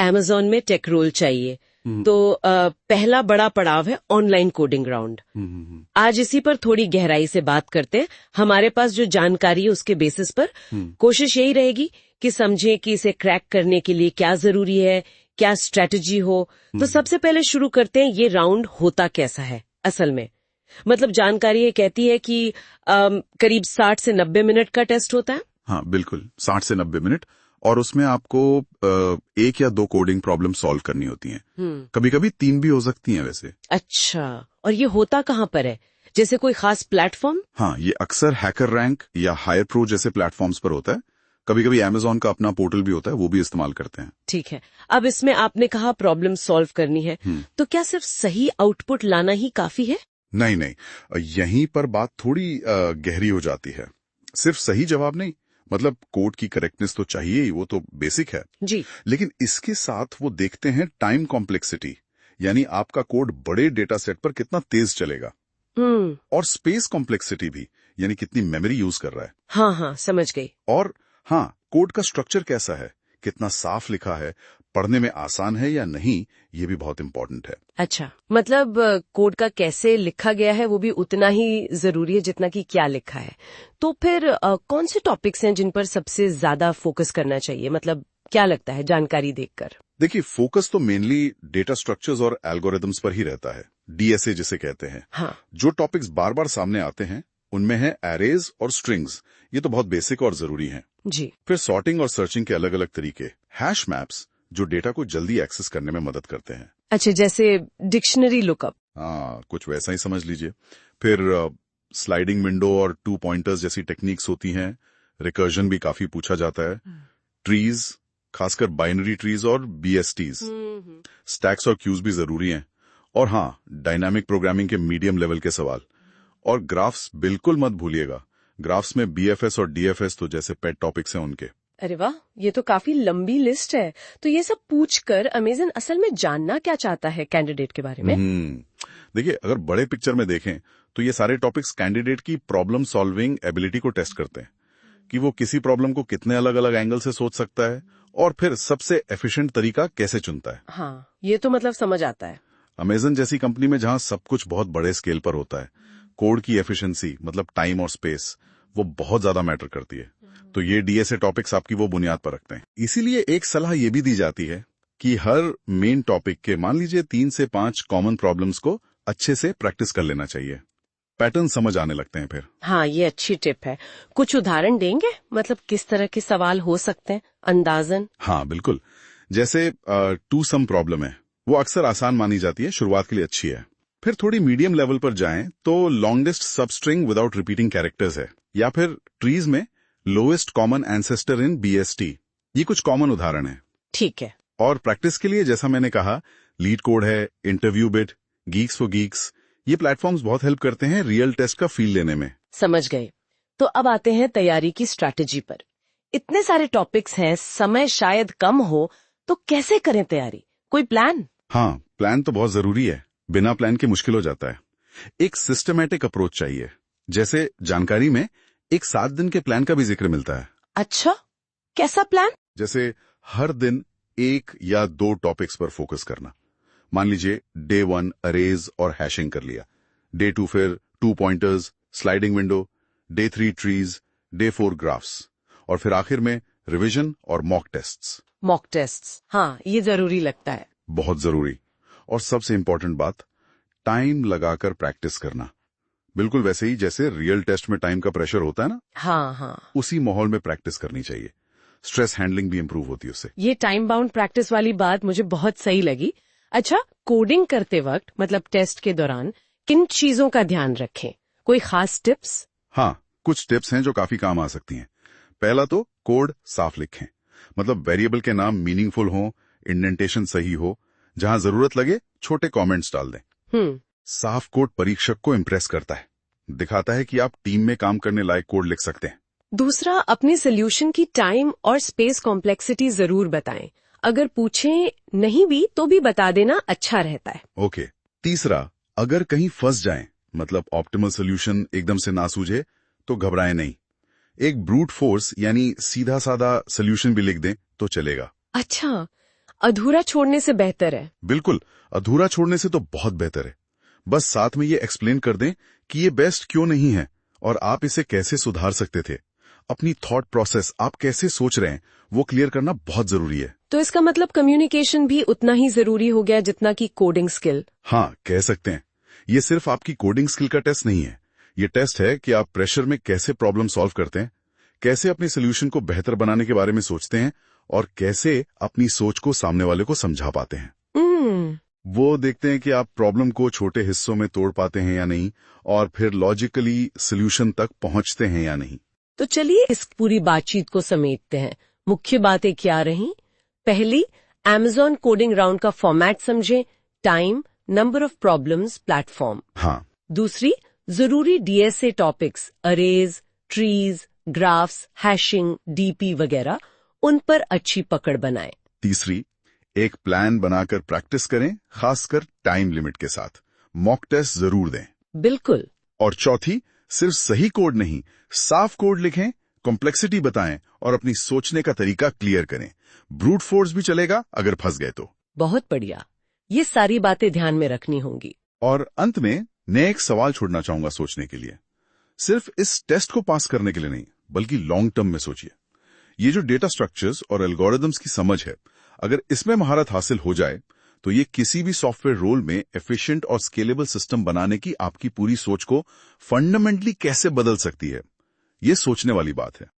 Amazon में take role चाहिए, तो पहला बड़ा पड़ाव है ऑनलाइन कोडिंग राउंड। आज इसी पर थोड़ी गहराई से बात करते हैं। हमारे पास जो जानकारी है उसके बेसिस पर कोशिश यही रहेगी कि समझें कि इसे क्रैक करने के लिए क्या जरूरी है, क्या स्ट्रेटजी हो। तो सबसे पहले शुरू करते हैं, ये राउंड होता कैसा है असल में। मतलब जानकारी ये कहती है कि करीब 60 से 90 मिनट का टेस्ट होता है। हाँ बिल्कुल, 60 से 90 मिनट, और उसमें आपको एक या दो कोडिंग प्रॉब्लम सॉल्व करनी होती हैं। कभी कभी 3 भी हो सकती हैं वैसे। अच्छा, और ये होता कहाँ पर है? जैसे कोई खास प्लेटफॉर्म? हाँ, ये अक्सर हैकर रैंक या हायर प्रो जैसे प्लेटफॉर्म्स पर होता है। कभी कभी Amazon का अपना पोर्टल भी होता है, वो भी इस्तेमाल करते हैं। ठीक है, अब इसमें आपने कहा प्रॉब्लम सॉल्व करनी है, तो क्या सिर्फ सही आउटपुट लाना ही काफी है? नहीं नहीं, यहीं पर बात थोड़ी गहरी हो जाती है। सिर्फ सही जवाब नहीं, मतलब कोड की करेक्टनेस तो चाहिए ही, वो तो बेसिक है जी। लेकिन इसके साथ वो देखते हैं टाइम कॉम्प्लेक्सिटी, यानी आपका कोड बड़े डेटा सेट पर कितना तेज चलेगा। और स्पेस कॉम्प्लेक्सिटी भी, यानी कितनी मेमोरी यूज कर रहा है। हाँ हाँ, समझ गई। और हाँ, कोड का स्ट्रक्चर कैसा है, कितना साफ लिखा है, पढ़ने में आसान है या नहीं, ये भी बहुत इंपॉर्टेंट है। अच्छा, मतलब कोड का कैसे लिखा गया है वो भी उतना ही जरूरी है जितना कि क्या लिखा है। तो फिर कौन से टॉपिक्स हैं जिन पर सबसे ज्यादा फोकस करना चाहिए? मतलब क्या लगता है जानकारी देखकर? देखिए, फोकस तो मेनली डेटा स्ट्रक्चर्स और एल्गोरिदम्स पर ही रहता है, DSA जिसे कहते हैं। हाँ। जो टॉपिक्स बार बार सामने आते हैं उनमें है एरेज और स्ट्रिंग्स, ये तो बहुत बेसिक और जरूरी हैं। जी। फिर सॉर्टिंग और सर्चिंग के अलग अलग तरीके, हैश मैप्स जो डेटा को जल्दी एक्सेस करने में मदद करते हैं। अच्छा, जैसे डिक्शनरी लुकअप। हाँ, कुछ वैसा ही समझ लीजिए। फिर स्लाइडिंग विंडो और 2 पॉइंटर्स जैसी टेक्निक्स होती हैं। रिकर्जन भी काफी पूछा जाता है। ट्रीज, खासकर बाइनरी ट्रीज और BSTs। स्टैक्स और क्यूज भी जरूरी हैं। और हाँ, डायनामिक प्रोग्रामिंग के मीडियम लेवल के सवाल। और ग्राफ्स बिल्कुल मत भूलिएगा, ग्राफ्स में BFS और DFS तो जैसे पेट टॉपिक्स हैं उनके। अरे वाह, ये तो काफी लंबी लिस्ट है। तो ये सब पूछकर अमेज़न असल में जानना क्या चाहता है कैंडिडेट के बारे में? देखिए, अगर बड़े पिक्चर में देखें तो ये सारे टॉपिक्स कैंडिडेट की प्रॉब्लम सॉल्विंग एबिलिटी को टेस्ट करते हैं कि वो किसी प्रॉब्लम को कितने अलग अलग एंगल से सोच सकता है और फिर सबसे एफिशिएंट तरीका कैसे चुनता है। हाँ, ये तो मतलब समझ आता है। अमेज़न जैसी कंपनी में जहां सब कुछ बहुत बड़े स्केल पर होता है, कोड की एफिशिएंसी मतलब टाइम और स्पेस वो बहुत ज्यादा मैटर करती है। तो ये DSA टॉपिक्स आपकी वो बुनियाद पर रखते हैं। इसीलिए एक सलाह ये भी दी जाती है कि हर मेन टॉपिक के मान लीजिए 3 से 5 कॉमन प्रॉब्लम्स को अच्छे से प्रैक्टिस कर लेना चाहिए। पैटर्न समझ आने लगते हैं फिर। हाँ, ये अच्छी टिप है। कुछ उदाहरण देंगे, मतलब किस तरह के सवाल हो सकते हैं अंदाजन? हाँ बिल्कुल, जैसे टू सम प्रॉब्लम है, वो अक्सर आसान मानी जाती है, शुरुआत के लिए अच्छी है। फिर थोड़ी मीडियम लेवल पर जाएं तो longest substring without repeating characters है, या फिर ट्रीज में लोएस्ट कॉमन एंसेस्टर इन BST। ये कुछ कॉमन उदाहरण है। ठीक है। और प्रैक्टिस के लिए जैसा मैंने कहा, लीड कोड है, interview bit, Geeks for Geeks, ये प्लेटफॉर्म्स बहुत हेल्प करते हैं रियल टेस्ट का फील लेने में। समझ गए। तो अब आते हैं तैयारी की स्ट्रैटेजी पर। इतने सारे टॉपिक्स हैं, समय शायद कम हो, तो कैसे करें तैयारी? कोई प्लान? हाँ, प्लान तो बहुत जरूरी है, बिना प्लान के मुश्किल हो जाता है। एक सिस्टमैटिक अप्रोच चाहिए, जैसे जानकारी में एक 7 दिन के प्लान का भी जिक्र मिलता है। अच्छा, कैसा प्लान? जैसे हर दिन 1 या 2 टॉपिक्स पर फोकस करना। मान लीजिए डे 1 अरेज और हैशिंग कर लिया, डे 2 फिर 2 pointers, sliding window, day 3 trees, day 4 graphs, और फिर आखिर में रिवीजन और मॉक टेस्ट्स। मॉक टेस्ट्स, हाँ, ये जरूरी लगता है। बहुत जरूरी। और सबसे इंपॉर्टेंट बात, टाइम लगाकर प्रैक्टिस करना। बिल्कुल वैसे ही जैसे रियल टेस्ट में टाइम का प्रेशर होता है ना, हाँ हाँ, उसी माहौल में प्रैक्टिस करनी चाहिए। स्ट्रेस हैंडलिंग भी इंप्रूव होती है उससे। ये टाइम बाउंड प्रैक्टिस वाली बात मुझे बहुत सही लगी। अच्छा, कोडिंग करते वक्त मतलब टेस्ट के दौरान किन चीजों का ध्यान रखें? कोई खास टिप्स? हाँ, कुछ टिप्स हैं जो काफी काम आ सकती हैं। पहला तो कोड साफ लिखें, मतलब वेरिएबल के नाम मीनिंगफुल हो, इंडेंटेशन सही हो, जहां जरूरत लगे छोटे कमेंट्स डाल दें। साफ कोड परीक्षक को इम्प्रेस करता है, दिखाता है कि आप टीम में काम करने लायक कोड लिख सकते हैं। दूसरा, अपने सोल्यूशन की टाइम और स्पेस कॉम्प्लेक्सिटी जरूर बताएं। अगर पूछें नहीं भी तो भी बता देना अच्छा रहता है। ओके। तीसरा, अगर कहीं फंस जाएं, मतलब ऑप्टिमल सोल्यूशन एकदम से ना सूझे, तो घबराएं नहीं। एक ब्रूट फोर्स यानी सीधा साधा सोल्यूशन भी लिख दें तो चलेगा। अच्छा, अधूरा छोड़ने से बेहतर है। बिल्कुल, अधूरा छोड़ने से तो बहुत बेहतर है। बस साथ में ये एक्सप्लेन कर दें कि ये बेस्ट क्यों नहीं है और आप इसे कैसे सुधार सकते थे। अपनी थॉट प्रोसेस, आप कैसे सोच रहे हैं, वो क्लियर करना बहुत जरूरी है। तो इसका मतलब कम्युनिकेशन भी उतना ही जरूरी हो गया जितना कि कोडिंग स्किल। हाँ, कह सकते हैं। ये सिर्फ आपकी कोडिंग स्किल का टेस्ट नहीं है, ये टेस्ट है कि आप प्रेशर में कैसे प्रॉब्लम सॉल्व करते हैं, कैसे अपने सोल्यूशन को बेहतर बनाने के बारे में सोचते हैं और कैसे अपनी सोच को सामने वाले को समझा पाते हैं। वो देखते हैं कि आप प्रॉब्लम को छोटे हिस्सों में तोड़ पाते हैं या नहीं और फिर लॉजिकली सोल्यूशन तक पहुंचते हैं या नहीं। तो चलिए इस पूरी बातचीत को समेटते हैं। मुख्य बातें क्या रहीं? पहली, Amazon कोडिंग राउंड का फॉर्मेट समझें, time, number of problems, platform. हाँ। दूसरी, जरूरी DSA topics, arrays, trees, graphs, hashing, DP वगैरह, उन पर अच्छी पकड़ बनाएं। तीसरी, एक प्लान बनाकर प्रैक्टिस करें, खासकर टाइम लिमिट के साथ। मॉक टेस्ट जरूर दें। बिल्कुल। और चौथी, सिर्फ सही कोड नहीं, साफ कोड लिखें, कॉम्प्लेक्सिटी बताएं और अपनी सोचने का तरीका क्लियर करें। ब्रूट फोर्स भी चलेगा अगर फंस गए तो। बहुत बढ़िया, ये सारी बातें ध्यान में रखनी होंगी। और अंत में मैं एक सवाल छोड़ना चाहूंगा सोचने के लिए। सिर्फ इस टेस्ट को पास करने के लिए नहीं, बल्कि लॉन्ग टर्म में सोचिए। ये जो डेटा स्ट्रक्चर्स और एल्गोरिदम्स की समझ है, अगर इसमें महारत हासिल हो जाए तो ये किसी भी सॉफ्टवेयर रोल में एफिशिएंट और स्केलेबल सिस्टम बनाने की आपकी पूरी सोच को फंडामेंटली कैसे बदल सकती है, ये सोचने वाली बात है।